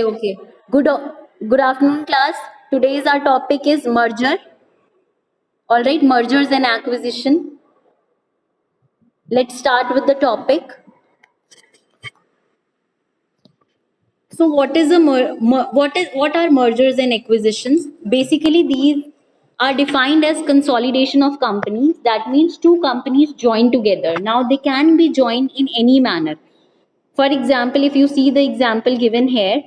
Okay. Good afternoon, class. Today's our topic is merger. All right, mergers and acquisition. Let's start with the topic. So, what are mergers and acquisitions? Basically, these are defined as consolidation of companies. That means two companies join together. Now, they can be joined in any manner. For example, if you see the example given here,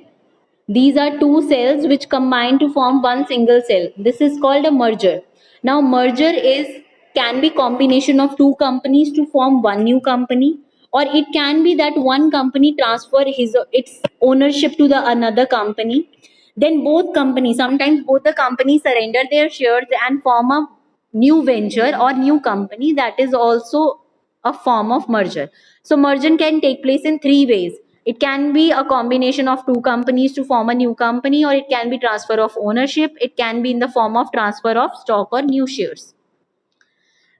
these are two cells which combine to form one single cell. This is called a merger. Now, merger is can be combination of two companies to form one new company, or it can be that one company transfer its ownership to the another company. Then both companies, sometimes both the companies surrender their shares and form a new venture or new company. That is also a form of merger. So merger can take place in three ways. It can be a combination of two companies to form a new company, or it can be transfer of ownership. It can be in the form of transfer of stock or new shares.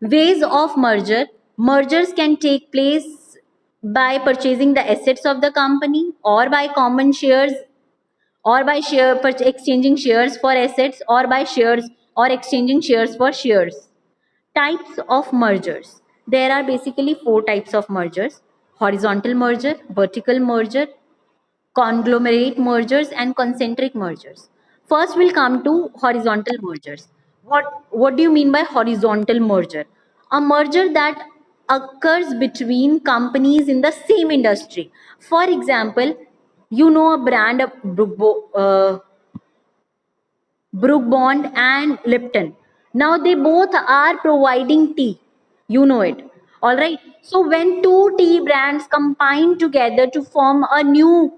Ways of merger. Mergers can take place by purchasing the assets of the company, or by common shares, or by exchanging shares for assets, or by shares or exchanging shares for shares. Types of mergers. There are basically four types of mergers: horizontal merger, vertical merger, conglomerate mergers, and concentric mergers. First, we'll come to horizontal mergers. What do you mean by horizontal merger? A merger that occurs between companies in the same industry. For example, you know a brand of Brook Bond and Lipton. Now they both are providing tea. You know it. All right. So when two tea brands combine together to form a new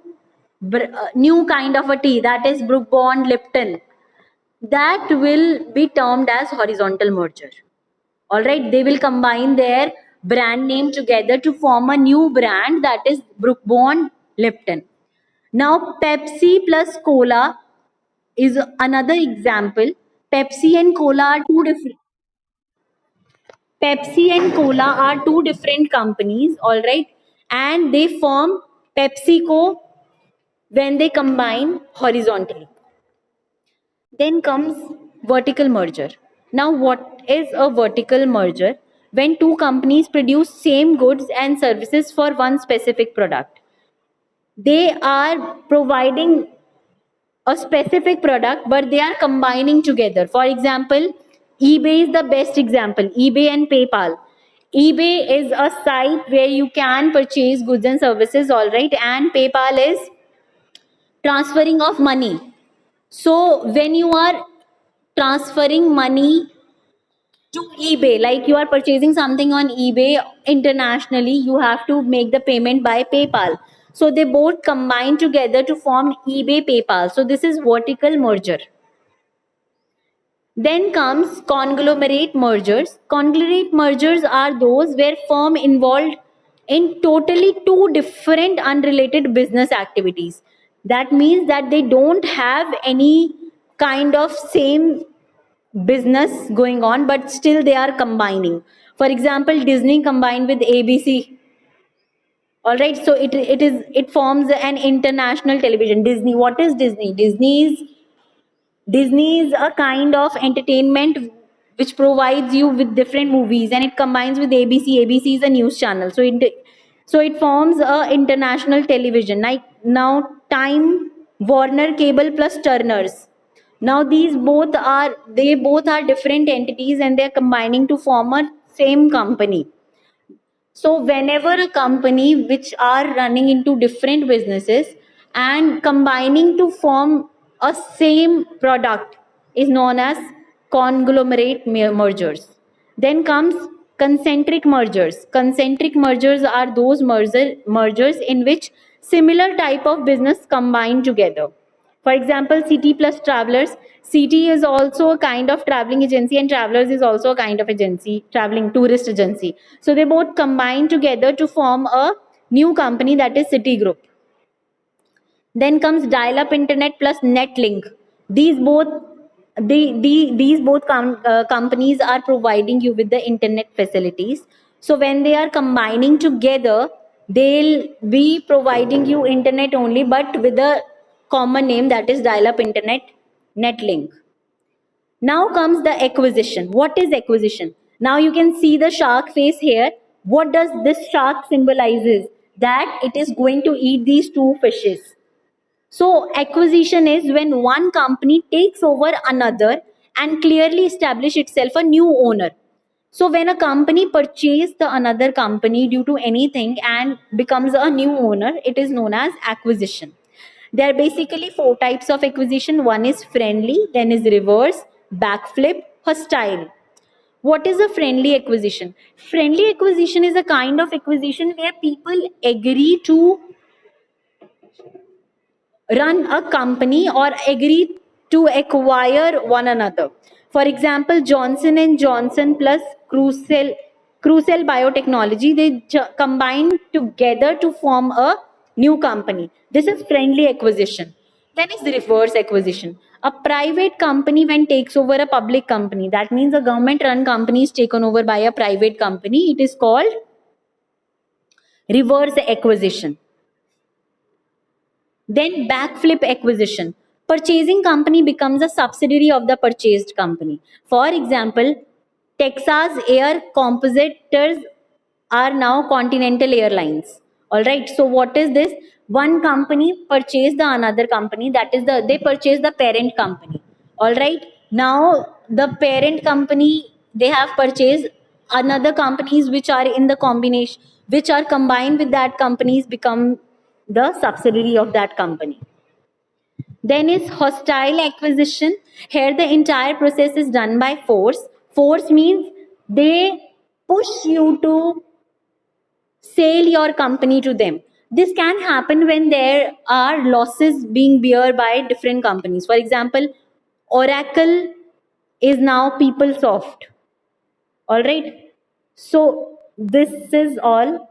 kind of a tea, that is Brook Bond Lipton, that will be termed as horizontal merger. All right. They will combine their brand name together to form a new brand, that is Brook Bond Lipton. Now Pepsi plus Cola is another example. Pepsi and Cola are two different. Pepsi and Cola are two different companies, all right, and they form PepsiCo when they combine horizontally. Then comes vertical merger. Now, what is a vertical merger? When two companies produce same goods and services for one specific product. They are providing a specific product, but they are combining together. For example, eBay is the best example. eBay and PayPal. eBay is a site where you can purchase goods and services, all right, and PayPal is transferring of money. So when you are transferring money to eBay, like you are purchasing something on eBay internationally, you have to make the payment by PayPal. So they both combine together to form eBay PayPal. So this is vertical merger. Then comes conglomerate mergers. Conglomerate mergers are those where firm involved in totally two different unrelated business activities. That means that they don't have any kind of same business going on, but still they are combining. For example, Disney combined with ABC. All right, so it forms an international television. Disney. What is Disney? Disney is a kind of entertainment which provides you with different movies, and it combines with ABC. ABC is a news channel. So it forms a international television. Like now Time Warner Cable plus Turners. Now they both are different entities, and they're combining to form a same company. So whenever a company which are running into different businesses and combining to form a same product is known as conglomerate mergers. Then comes concentric mergers. Concentric mergers are those mergers in which similar type of business combine together. For example, City plus Travelers. City is also a kind of traveling agency, and Travelers is also a kind of agency, traveling tourist agency. So they both combine together to form a new company, that is City Group. Then comes dial-up internet plus Netlink. These both companies are providing you with the internet facilities. So when they are combining together, they'll be providing you internet only, but with a common name, that is dial-up internet netlink. Now comes the acquisition. What is acquisition? Now you can see the shark face here. What does this shark symbolizes? That it is going to eat these two fishes. So acquisition is when one company takes over another and clearly establish itself a new owner. So when a company purchases the another company due to anything and becomes a new owner, it is known as acquisition. There are basically four types of acquisition. One is friendly, then is reverse, backflip, hostile. What is a friendly acquisition? Friendly acquisition is a kind of acquisition where people agree to run a company or agree to acquire one another. For example, Johnson and Johnson plus Crucell Biotechnology, they combined together to form a new company. This is friendly acquisition. Then is the reverse acquisition. A private company when takes over a public company, that means a government run company is taken over by a private company. It is called reverse acquisition. Then backflip acquisition. Purchasing company becomes a subsidiary of the purchased company. For example, Texas Air Compositors are now Continental Airlines. All right. So what is this? One company purchased the another company. That is they purchased the parent company. All right. Now the parent company, they have purchased another companies which are in the combination, which are combined with that companies become the subsidiary of that company. Then is hostile acquisition. Here the entire process is done by force. Force means they push you to sell your company to them. This can happen when there are losses being bear by different companies. For example, Oracle is now PeopleSoft. All right. So this is all.